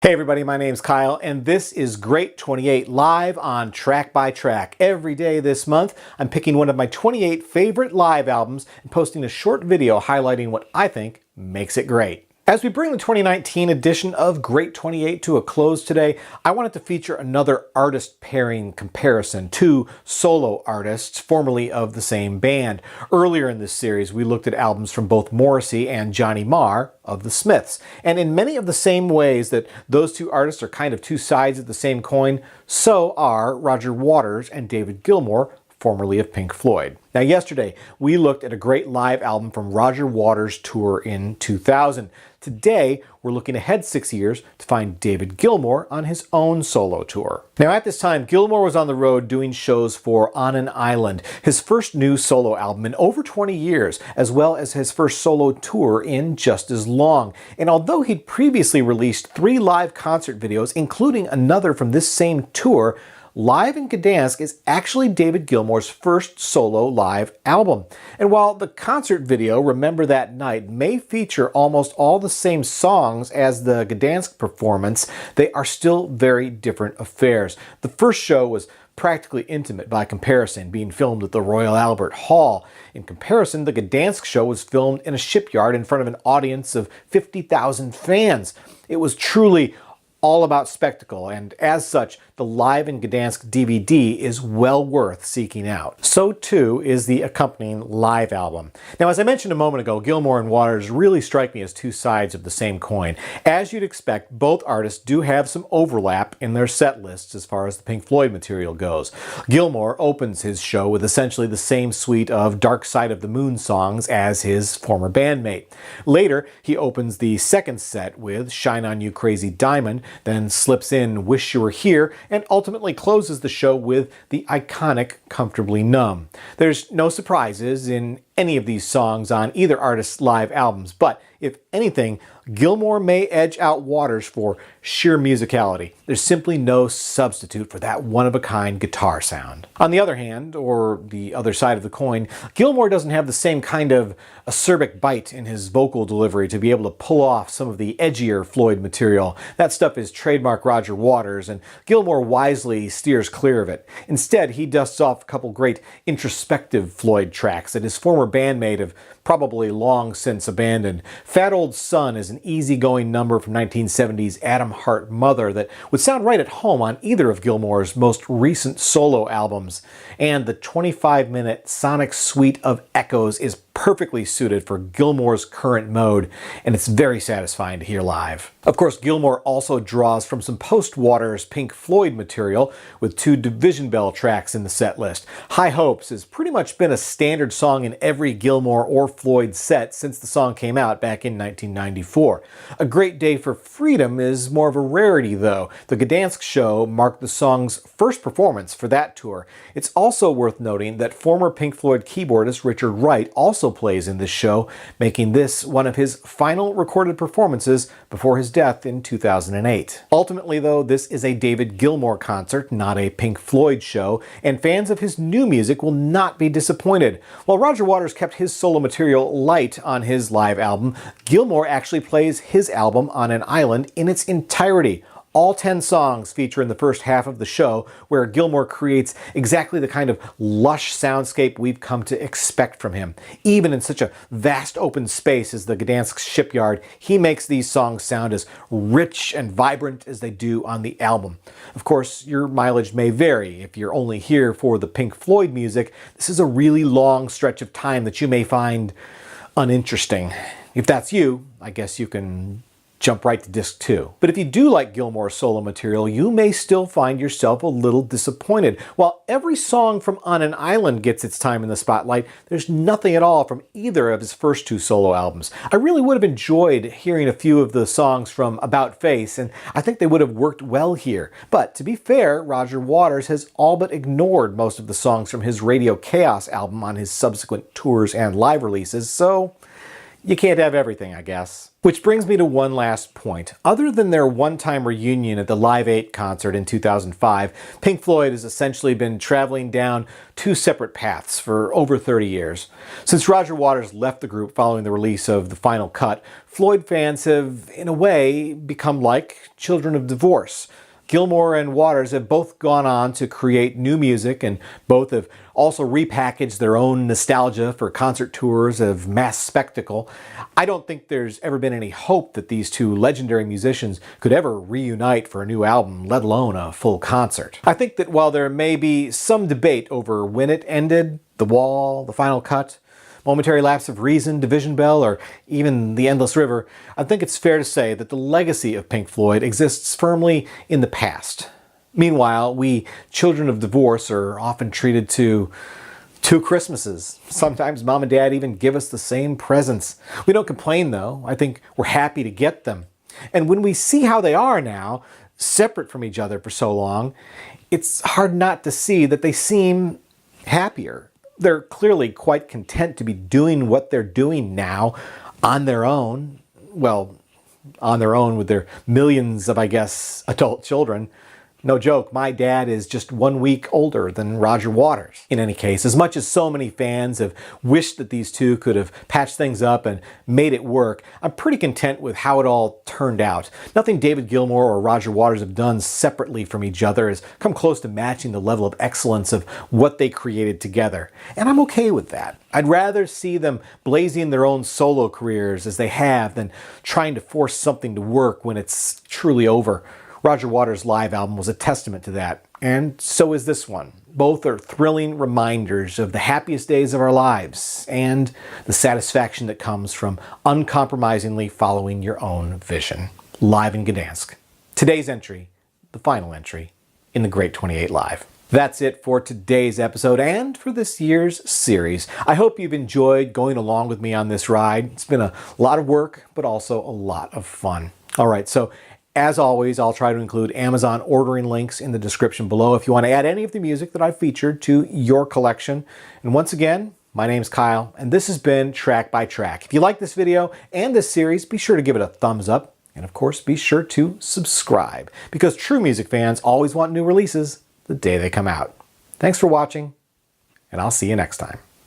Hey everybody, my name's Kyle, and this is Great 28 live on Track by Track. Every day this month, I'm picking one of my 28 favorite live albums and posting a short video highlighting what I think makes it great. As we bring the 2019 edition of Great 28 to a close today, I wanted to feature another artist pairing comparison, two solo artists formerly of the same band. Earlier in this series, we looked at albums from both Morrissey and Johnny Marr of the Smiths. And in many of the same ways that those two artists are kind of two sides of the same coin, so are Roger Waters and David Gilmour, formerly of Pink Floyd. Now yesterday, we looked at a great live album from Roger Waters' tour in 2000. Today, we're looking ahead 6 years to find David Gilmour on his own solo tour. Now at this time, Gilmour was on the road doing shows for On an Island, his first new solo album in over 20 years, as well as his first solo tour in just as long. And although he'd previously released 3 live concert videos, including another from this same tour, Live in Gdansk is actually David Gilmour's first solo live album. And while the concert video, Remember That Night, may feature almost all the same songs as the Gdansk performance, they are still very different affairs. The first show was practically intimate by comparison, being filmed at the Royal Albert Hall. In comparison, the Gdansk show was filmed in a shipyard in front of an audience of 50,000 fans. It was truly all about spectacle, and as such, the Live in Gdansk DVD is well worth seeking out. So too is the accompanying live album. Now, as I mentioned a moment ago, Gilmour and Waters really strike me as two sides of the same coin. As you'd expect, both artists do have some overlap in their set lists as far as the Pink Floyd material goes. Gilmour opens his show with essentially the same suite of Dark Side of the Moon songs as his former bandmate. Later, he opens the second set with Shine On You Crazy Diamond, then slips in Wish You Were Here, and ultimately closes the show with the iconic Comfortably Numb. There's no surprises in any of these songs on either artist's live albums, but if anything, Gilmour may edge out Waters for sheer musicality. There's simply no substitute for that one-of-a-kind guitar sound. On the other hand, or the other side of the coin, Gilmour doesn't have the same kind of acerbic bite in his vocal delivery to be able to pull off some of the edgier Floyd material. That stuff is trademark Roger Waters, and Gilmour wisely steers clear of it. Instead, he dusts off a couple great introspective Floyd tracks that his former bandmate have probably long since abandoned. Fat Old Son is an easygoing number from 1970's Adam Hart Mother that would sound right at home on either of Gilmour's most recent solo albums. And the 25-minute sonic suite of echoes is perfectly suited for Gilmour's current mode, and it's very satisfying to hear live. Of course, Gilmour also draws from some post-Waters Pink Floyd material with 2 Division Bell tracks in the set list. High Hopes has pretty much been a standard song in every Gilmour or Floyd set since the song came out back in 1994. A Great Day for Freedom is more of a rarity, though. The Gdansk show marked the song's first performance for that tour. It's also worth noting that former Pink Floyd keyboardist Richard Wright also plays in this show, making this one of his final recorded performances before his death in 2008. Ultimately, though, this is a David Gilmour concert, not a Pink Floyd show, and fans of his new music will not be disappointed. While Roger Waters kept his solo material light on his live album, Gilmour actually plays his album On an Island in its entirety. All 10 songs feature in the first half of the show, where Gilmour creates exactly the kind of lush soundscape we've come to expect from him. Even in such a vast open space as the Gdansk shipyard, he makes these songs sound as rich and vibrant as they do on the album. Of course, your mileage may vary. If you're only here for the Pink Floyd music, this is a really long stretch of time that you may find uninteresting. If that's you, I guess you can jump right to disc 2. But if you do like Gilmour's solo material, you may still find yourself a little disappointed. While every song from On an Island gets its time in the spotlight, there's nothing at all from either of his first 2 solo albums. I really would have enjoyed hearing a few of the songs from About Face, and I think they would have worked well here. But to be fair, Roger Waters has all but ignored most of the songs from his Radio Chaos album on his subsequent tours and live releases, so you can't have everything, I guess. Which brings me to one last point. Other than their one-time reunion at the Live 8 concert in 2005, Pink Floyd has essentially been traveling down two separate paths for over 30 years. Since Roger Waters left the group following the release of the final cut, Floyd fans have, in a way, become like children of divorce. Gilmour and Waters have both gone on to create new music, and both have also repackaged their own nostalgia for concert tours of mass spectacle. I don't think there's ever been any hope that these two legendary musicians could ever reunite for a new album, let alone a full concert. I think that while there may be some debate over when it ended, The Wall, the final cut, Momentary Lapse of Reason, Division Bell, or even The Endless River, I think it's fair to say that the legacy of Pink Floyd exists firmly in the past. Meanwhile, we children of divorce are often treated to two Christmases. Sometimes Mom and Dad even give us the same presents. We don't complain though. I think we're happy to get them. And when we see how they are now, separate from each other for so long, it's hard not to see that they seem happier. They're clearly quite content to be doing what they're doing now on their own. Well, on their own with their millions of, I guess, adult children. No joke, my dad is just 1 week older than Roger Waters. In any case, as much as so many fans have wished that these two could have patched things up and made it work, I'm pretty content with how it all turned out. Nothing David Gilmour or Roger Waters have done separately from each other has come close to matching the level of excellence of what they created together. And I'm okay with that. I'd rather see them blazing their own solo careers as they have than trying to force something to work when it's truly over. Roger Waters' live album was a testament to that, and so is this one. Both are thrilling reminders of the happiest days of our lives and the satisfaction that comes from uncompromisingly following your own vision. Live in Gdansk. Today's entry, the final entry in the Great 28 Live. That's it for today's episode and for this year's series. I hope you've enjoyed going along with me on this ride. It's been a lot of work, but also a lot of fun. All right, so as always, I'll try to include Amazon ordering links in the description below if you want to add any of the music that I've featured to your collection. And once again, my name's Kyle, and this has been Track by Track. If you like this video and this series, be sure to give it a thumbs up. And of course, be sure to subscribe, because true music fans always want new releases the day they come out. Thanks for watching, and I'll see you next time.